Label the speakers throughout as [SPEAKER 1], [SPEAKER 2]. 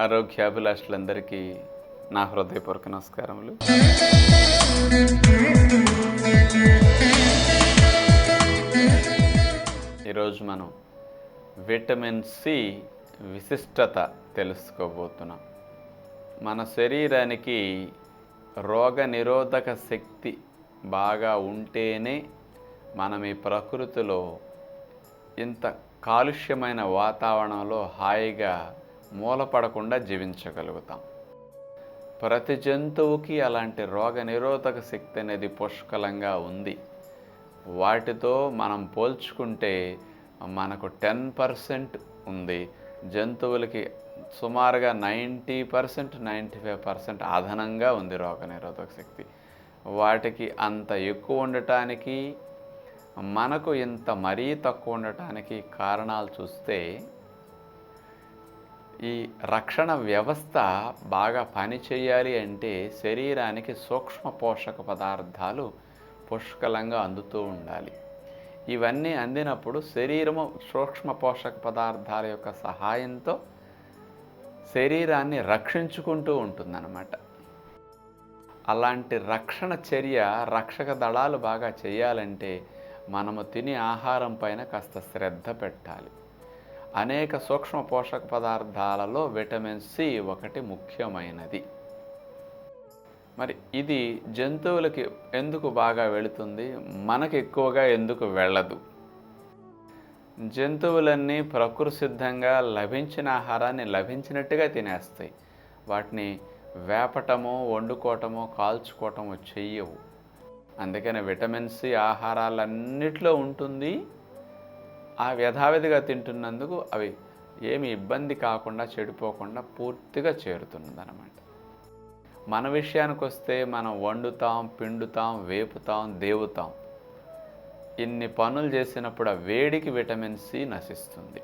[SPEAKER 1] ఆరోగ్యాభిలాషులందరికీ నా హృదయపూర్వక నమస్కారములు. ఈరోజు మనం విటమిన్ సి విశిష్టత తెలుసుకోబోతున్నాం. మన శరీరానికి రోగ నిరోధక శక్తి బాగా ఉంటేనే మనం ఈ ప్రకృతిలో ఇంత కాలుష్యమైన వాతావరణంలో హాయిగా మూలపడకుండా జీవించగలుగుతాం. ప్రతి జంతువుకి అలాంటి రోగ నిరోధక శక్తి అనేది పుష్కలంగా ఉంది. వాటితో మనం పోల్చుకుంటే మనకు 10% ఉంది. జంతువులకి సుమారుగా 90%, 95% అదనంగా ఉంది రోగ నిరోధక శక్తి. వాటికి అంత ఎక్కువ ఉండటానికి, మనకు ఇంత మరీ తక్కువ ఉండటానికి కారణాలు చూస్తే, ఈ రక్షణ వ్యవస్థ బాగా పనిచేయాలి అంటే శరీరానికి సూక్ష్మ పోషక పదార్థాలు పుష్కలంగా అందుతూ ఉండాలి. ఇవన్నీ అందినప్పుడు శరీరము సూక్ష్మ పోషక పదార్థాల యొక్క సహాయంతో శరీరాన్ని రక్షించుకుంటూ ఉంటుందన్నమాట. అలాంటి రక్షణ చర్య, రక్షక దళాలు బాగా చేయాలంటే మనము తినే ఆహారం పైన కాస్త శ్రద్ధ పెట్టాలి. అనేక సూక్ష్మ పోషక పదార్థాలలో విటమిన్ సి ఒకటి ముఖ్యమైనది. మరి ఇది జంతువులకి ఎందుకు బాగా వెళుతుంది, మనకు ఎక్కువగా ఎందుకు వెళ్ళదు? జంతువులన్నీ ప్రకృతి సిద్ధంగా లభించిన ఆహారాన్ని లభించినట్టుగా తినేస్తాయి. వాటిని వేపటమో, వండుకోవటమో, కాల్చుకోవటమో చెయ్యవు. అందుకని విటమిన్ సి ఆహారాలన్నిట్లో ఉంటుంది. ఆ యథావిధిగా తింటున్నందుకు అవి ఏమి ఇబ్బంది కాకుండా, చెడిపోకుండా పూర్తిగా చేరుతున్నదన్నమాట. మన విషయానికి వస్తే మనం వండుతాం, పిండుతాం, వేపుతాం, దేవుతాం. ఇన్ని పనులు చేసినప్పుడు ఆ వేడికి విటమిన్ సి నశిస్తుంది.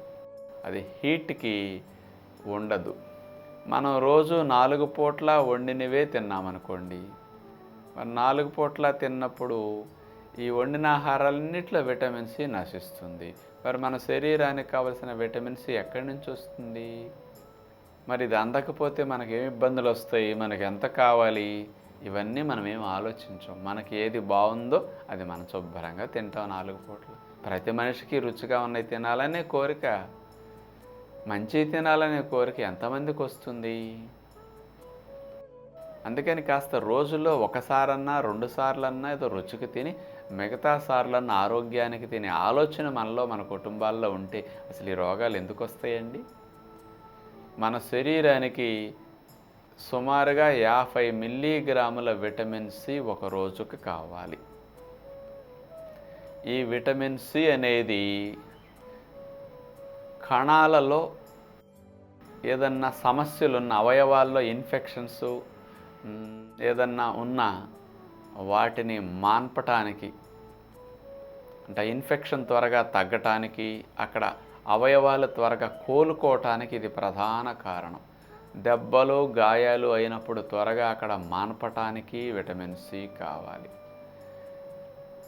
[SPEAKER 1] అది హీట్కి ఉండదు. మనం రోజు 4 పూట్ల వండినవే తిన్నామనుకోండి, మరి 4 పూట్ల తిన్నప్పుడు ఈ వండిన ఆహారాలన్నింటిలో విటమిన్ సి నశిస్తుంది. మరి మన శరీరానికి కావలసిన విటమిన్ సి ఎక్కడి నుంచి వస్తుంది? మరి ఇది అందకపోతే మనకి ఏమి ఇబ్బందులు వస్తాయి, మనకి ఎంత కావాలి, ఇవన్నీ మనం ఏం ఆలోచించాం. మనకి ఏది బాగుందో అది మనం శుభ్రంగా తింటాం 4 పూటలు. ప్రతి మనిషికి రుచిగా ఉన్నవి తినాలనే కోరిక, మంచి తినాలనే కోరిక ఎంతమందికి వస్తుంది? అందుకని కాస్త రోజుల్లో ఒకసారన్నా, 2 సార్లన్నా ఏదో రుచికి తిని, మిగతా సార్లన్నా ఆరోగ్యానికి తినే ఆలోచన మనలో, మన కుటుంబాల్లో ఉంటే అసలు ఈ రోగాలు ఎందుకు వస్తాయండి? మన శరీరానికి సుమారుగా 50 మిల్లీగ్రాముల విటమిన్ సి ఒక రోజుకి కావాలి. ఈ విటమిన్ సి అనేది కణాలలో ఏదన్నా సమస్యలున్న, అవయవాల్లో ఇన్ఫెక్షన్స్ ఏదన్నా ఉన్నా వాటిని మాన్పటానికి, అంటే ఇన్ఫెక్షన్ త్వరగా తగ్గటానికి, అక్కడ అవయవాలు త్వరగా కోలుకోవటానికి ఇది ప్రధాన కారణం. దెబ్బలు, గాయాలు అయినప్పుడు త్వరగా అక్కడ మాన్పటానికి విటమిన్ సి కావాలి.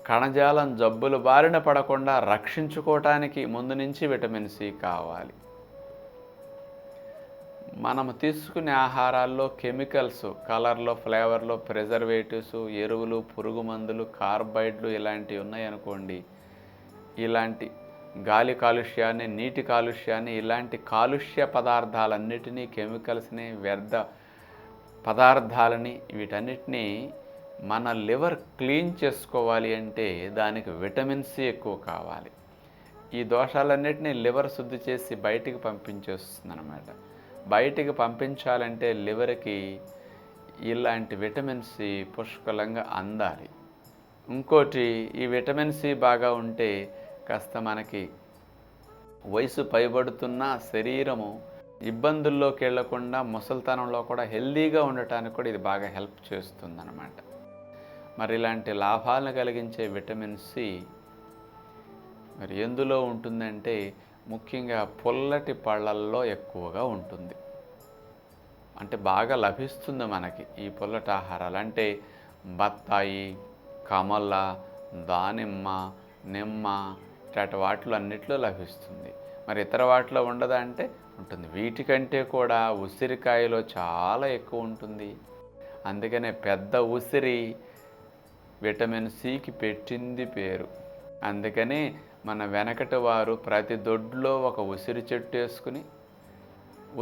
[SPEAKER 1] కణజాలం జబ్బులు బారిన పడకుండా రక్షించుకోవటానికి ముందు నుంచి విటమిన్ సి కావాలి. మనము తీసుకునే ఆహారాల్లో కెమికల్స్, కలర్లో, ఫ్లేవర్లో, ప్రిజర్వేటివ్స్, ఎరువులు, పురుగు మందులు, కార్బైడ్లు ఇలాంటివి ఉన్నాయనుకోండి, ఇలాంటి గాలి కాలుష్యాన్ని, నీటి కాలుష్యాన్ని, ఇలాంటి కాలుష్య పదార్థాలన్నిటినీ, కెమికల్స్ని, వ్యర్థ పదార్థాలని, వీటన్నిటినీ మన లివర్ క్లీన్ చేసుకోవాలి అంటే దానికి విటమిన్ సి ఎక్కువ కావాలి. ఈ దోషాలన్నిటినీ లివర్ శుద్ధి చేసి బయటికి పంపించేస్తుంది అన్నమాట. బయటికి పంపించాలంటే లివర్కి ఇలాంటి విటమిన్ సి పుష్కలంగా అందాలి. ఇంకోటి, ఈ విటమిన్ సి బాగా ఉంటే కాస్త మనకి వయసు పైబడుతున్న శరీరము ఇబ్బందుల్లోకి వెళ్లకుండా ముసలితనంలో కూడా హెల్దీగా ఉండటానికి కూడా ఇది బాగా హెల్ప్ చేస్తుందన్నమాట. మరి ఇలాంటి లాభాలను కలిగించే విటమిన్ సి మరి ఎందులో ఉంటుందంటే ముఖ్యంగా పుల్లటి పళ్ళల్లో ఎక్కువగా ఉంటుంది. అంటే బాగా లభిస్తుంది మనకి ఈ పుల్లటి ఆహారాలు. అంటే బత్తాయి, కమల, దానిమ్మ, నిమ్మ ఇట్లాంటి వాటిలో అన్నిట్లో లభిస్తుంది. మరి ఇతర వాటిలో ఉండదా అంటే ఉంటుంది. వీటికంటే కూడా ఉసిరికాయలో చాలా ఎక్కువ ఉంటుంది. అందుకనే పెద్ద ఉసిరి విటమిన్ సికి పెట్టింది పేరు. అందుకని మన వెనకటి వారు ప్రతి దొడ్లో ఒక ఉసిరి చెట్టు వేసుకుని,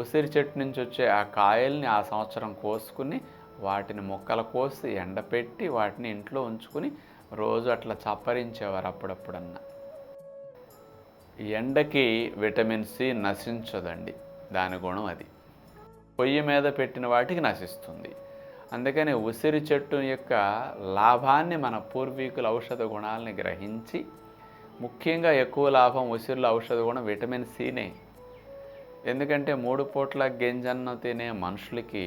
[SPEAKER 1] ఉసిరి చెట్టు నుంచి వచ్చే ఆ కాయల్ని ఆ సంవత్సరం కోసుకుని, వాటిని ముక్కలు కోసి ఎండపెట్టి వాటిని ఇంట్లో ఉంచుకుని రోజు అట్లా చప్పరించేవారు అప్పుడప్పుడన్నా. ఎండకి విటమిన్ సి నశించదండి, దాని గుణం అది. పొయ్యి మీద పెట్టిన వాటికి నశిస్తుంది. అందుకని ఉసిరి చెట్టు యొక్క లాభాన్ని మన పూర్వీకుల ఔషధ గుణాలని గ్రహించి, ముఖ్యంగా ఎక్కువ లాభం ఉసిరిలో ఔషధ గుణం విటమిన్ సినే. ఎందుకంటే 3 పూట్ల గింజన్నం తినే మనుషులకి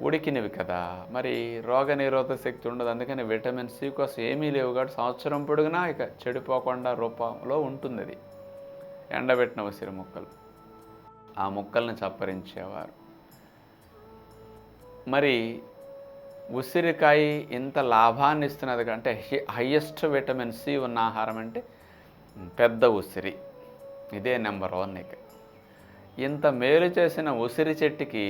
[SPEAKER 1] ఉడికినవి కదా, మరి రోగనిరోధక శక్తి ఉండదు. అందుకని విటమిన్ సి కోసం ఏమీ లేవు కాబట్టి సంవత్సరం పొడుగునా ఇక చెడిపోకుండా రూపంలో ఉంటుంది అది. ఎండబెట్టిన ఉసిరి ముక్కలు, ఆ ముక్కల్ని చప్పరించేవారు. మరి ఉసిరికాయ ఇంత లాభాన్ని ఇస్తున్నది అంటే హయ్యెస్ట్ విటమిన్ సి ఉన్న ఆహారం అంటే పెద్ద ఉసిరి, ఇదే నెంబర్ 1. ఇక ఇంత మేలు చేసిన ఉసిరి చెట్టుకి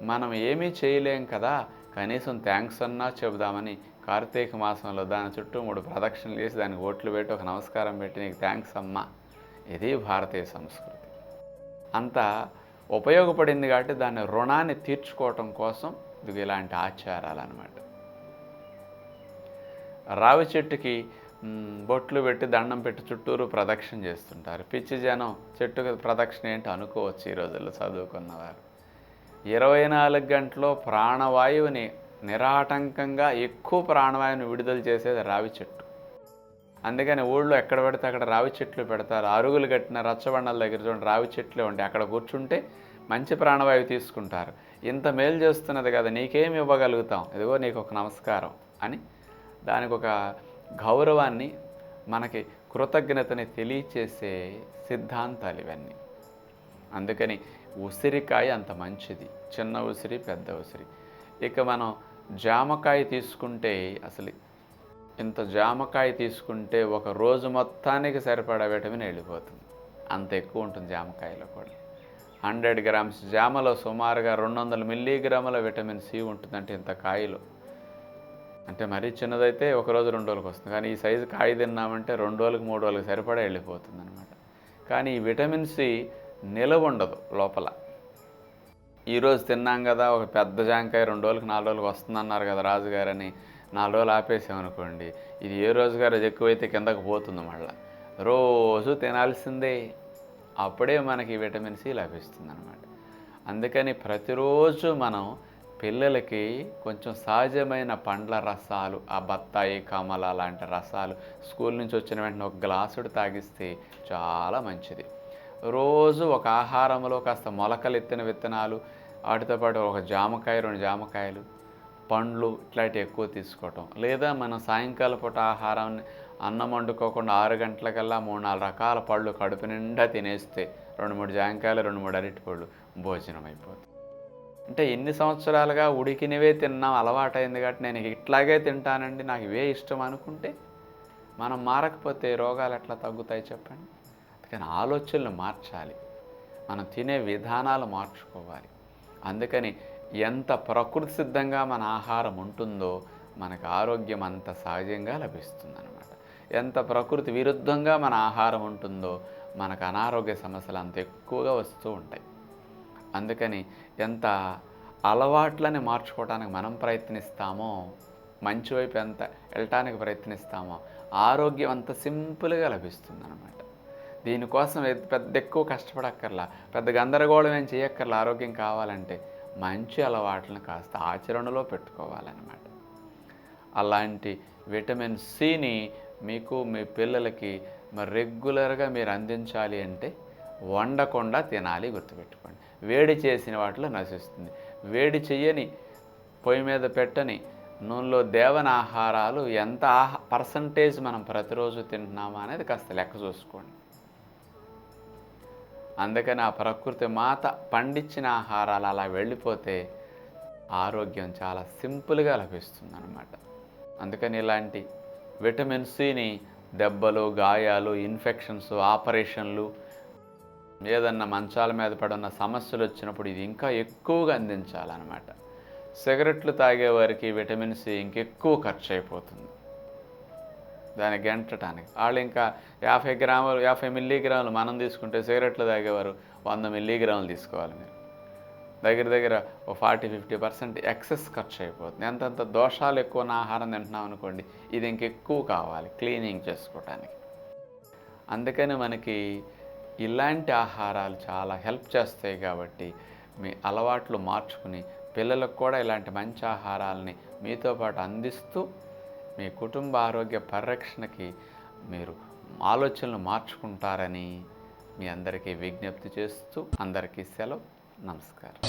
[SPEAKER 1] మనం ఏమీ చేయలేం కదా, కనీసం థ్యాంక్స్ అన్నా చెబుదామని కార్తీక మాసంలో దాని చుట్టూ 3 ప్రదక్షిణలు చేసి దానికి ఓట్లు పెట్టి ఒక నమస్కారం పెట్టి నీకు థ్యాంక్స్ అమ్మా. ఇది భారతీయ సంస్కృతి. అంత ఉపయోగపడింది కాబట్టి దాని రుణాన్ని తీర్చుకోవటం కోసం ఇది ఇలాంటి ఆచారాలు అన్నమాట. రావి చెట్టుకి బొట్లు పెట్టి దండం పెట్టి చుట్టూరు ప్రదక్షిణ చేస్తుంటారు. పిచ్చి జనం చెట్టుకు ప్రదక్షిణ ఏంటి అనుకోవచ్చు ఈ రోజుల్లో చదువుకున్నవారు. 24 గంటల్లో ప్రాణవాయువుని నిరాటంకంగా ఎక్కువ ప్రాణవాయువుని విడుదల చేసేది రావి చెట్టు. అందుకని ఊళ్ళో ఎక్కడ పెడితే అక్కడ రావి చెట్లు పెడతారు. అరుగులు కట్టిన రచ్చబండల దగ్గర చూడండి రావి చెట్లే ఉంటాయి. అక్కడ కూర్చుంటే మంచి ప్రాణవాయువు తీసుకుంటారు. ఇంత మేలు చేస్తున్నది కదా, నీకేమి ఇవ్వగలుగుతాం, ఇదిగో నీకు ఒక నమస్కారం అని దానికి ఒక గౌరవాన్ని, మనకి కృతజ్ఞతని తెలియచేసే సిద్ధాంతాలు ఇవన్నీ. అందుకని ఉసిరికాయ అంత మంచిది, చిన్న ఉసిరి పెద్ద ఉసిరి. ఇక మనం జామకాయ తీసుకుంటే అసలు ఇంత జామకాయ తీసుకుంటే ఒక రోజు మొత్తానికి సరిపడా విటమిన్ వెళ్ళిపోతుంది, అంత ఎక్కువ ఉంటుంది జామకాయలో కూడా. 100 గ్రామ్స్ జామలో సుమారుగా 200 మిల్లీగ్రాముల విటమిన్ సి ఉంటుందంటే ఇంత కాయలో. అంటే మరీ చిన్నదైతే ఒక రోజు 2 రోజులకు వస్తుంది, కానీ ఈ సైజు కాయ తిన్నామంటే 2 రోజులకు 3 రోజులకు సరిపడా వెళ్ళిపోతుంది అనమాట. కానీ ఈ విటమిన్ సి నిలవ ఉండదు లోపల. ఈరోజు తిన్నాం కదా, ఒక పెద్ద జాంకాయ 2 రోజులకు 4 రోజులకు వస్తుందన్నారు కదా రాజుగారని 4 రోజులు ఆపేసామనుకోండి, ఇది ఏ రోజుగా రోజు ఎక్కువైతే కిందకు పోతుంది. మళ్ళీ రోజు తినాల్సిందే, అప్పుడే మనకి విటమిన్ సి లభిస్తుంది అనమాట. అందుకని ప్రతిరోజు మనం పిల్లలకి కొంచెం సహజమైన పండ్ల రసాలు, ఆ బత్తాయి కమల లాంటి రసాలు స్కూల్ నుంచి వచ్చిన వెంటనే ఒక గ్లాసుడు తాగిస్తే చాలా మంచిది. రోజు ఒక ఆహారంలో కాస్త మొలకలు ఎత్తిన విత్తనాలు, వాటితో పాటు ఒక జామకాయ 2 జామకాయలు, పండ్లు ఇట్లాంటివి ఎక్కువ తీసుకోవటం. లేదా మనం సాయంకాలం పూట ఆహారాన్ని అన్నం వండుకోకుండా 6 గంటలకల్లా 3-4 రకాల పళ్ళు కడుపు నిండా తినేస్తే 2-3 జామకాయలు 2-3 అరటిపళ్ళు భోజనం అయిపోతుంది. అంటే ఎన్ని సంవత్సరాలుగా ఉడికినవే తిన్నాం, అలవాటైంది కాబట్టి నేను ఇట్లాగే తింటానండి, నాకు ఇవే ఇష్టం అనుకుంటే మనం మారకపోతే రోగాలు ఎట్లా తగ్గుతాయి చెప్పండి. అందుకని ఆలోచనలు మార్చాలి, మనం తినే విధానాలు మార్చుకోవాలి. అందుకని ఎంత ప్రకృతి సిద్ధంగా మన ఆహారం ఉంటుందో మనకు ఆరోగ్యం అంత సహజంగా లభిస్తుంది అనమాట. ఎంత ప్రకృతి విరుద్ధంగా మన ఆహారం ఉంటుందో మనకు అనారోగ్య సమస్యలు అంత ఎక్కువగా వస్తూ ఉంటాయి. అందుకని ఎంత అలవాట్లని మార్చుకోవడానికి మనం ప్రయత్నిస్తామో, మంచి వైపు ఎంత వెళ్ళటానికి ప్రయత్నిస్తామో ఆరోగ్యం అంత సింపుల్గా లభిస్తుంది అనమాట. దీనికోసం పెద్ద ఎక్కువ కష్టపడక్కర్లా, పెద్ద గందరగోళం ఏం చేయక్కర్లా. ఆరోగ్యం కావాలంటే మంచి అలవాట్లను కాస్త ఆచరణలో పెట్టుకోవాలన్నమాట. అలాంటి విటమిన్ సిని మీకు మీ పిల్లలకి మరి రెగ్యులర్గా మీరు అందించాలి అంటే వండకుండా తినాలి, గుర్తుపెట్టుకోండి. వేడి చేసిన వాటిలో నశిస్తుంది. వేడి చెయ్యని, పొయ్యి మీద పెట్టని, నూనెలో దేవన ఆహారాలు ఎంత పర్సంటేజ్ మనం ప్రతిరోజు తింటున్నామా అనేది కాస్త లెక్క చూసుకోండి. అందుకని ఆ ప్రకృతి మాత పండించిన ఆహారాలు అలా వెళ్ళిపోతే ఆరోగ్యం చాలా సింపుల్గా లభిస్తుంది అన్నమాట. అందుకని ఇలాంటి విటమిన్ సిని దెబ్బలు, గాయాలు, ఇన్ఫెక్షన్స్, ఆపరేషన్లు, ఏదన్నా మంచాల మీద పడున్న సమస్యలు వచ్చినప్పుడు ఇది ఇంకా ఎక్కువగా అందించాలన్నమాట. సిగరెట్లు తాగేవారికి విటమిన్ సి ఇంకెక్కువ ఖర్చు అయిపోతుంది దాన్ని గెంటటానికి. వాళ్ళు ఇంకా 50 మిల్లీగ్రాములు మనం తీసుకుంటే సిగరెట్లు తాగేవారు 100 మిల్లీగ్రాములు తీసుకోవాలి. మీరు దగ్గర ఓ 40-50% ఎక్సెస్ ఖర్చు అయిపోతుంది. ఎంతంత దోషాలు ఎక్కువ నా ఆహారం తింటున్నాం అనుకోండి, ఇది ఇంకెక్కువ కావాలి క్లీనింగ్ చేసుకోవటానికి. అందుకని మనకి ఇలాంటి ఆహారాలు చాలా హెల్ప్ చేస్తాయి. కాబట్టి మీ అలవాట్లు మార్చుకుని పిల్లలకు కూడా ఇలాంటి మంచి ఆహారాలని మీతో పాటు అందిస్తూ మీ కుటుంబ ఆరోగ్య పరిరక్షణకి మీరు ఆలోచనలు మార్చుకుంటారని మీ అందరికీ విజ్ఞప్తి చేస్తూ అందరికీ సెలవు. నమస్కారం.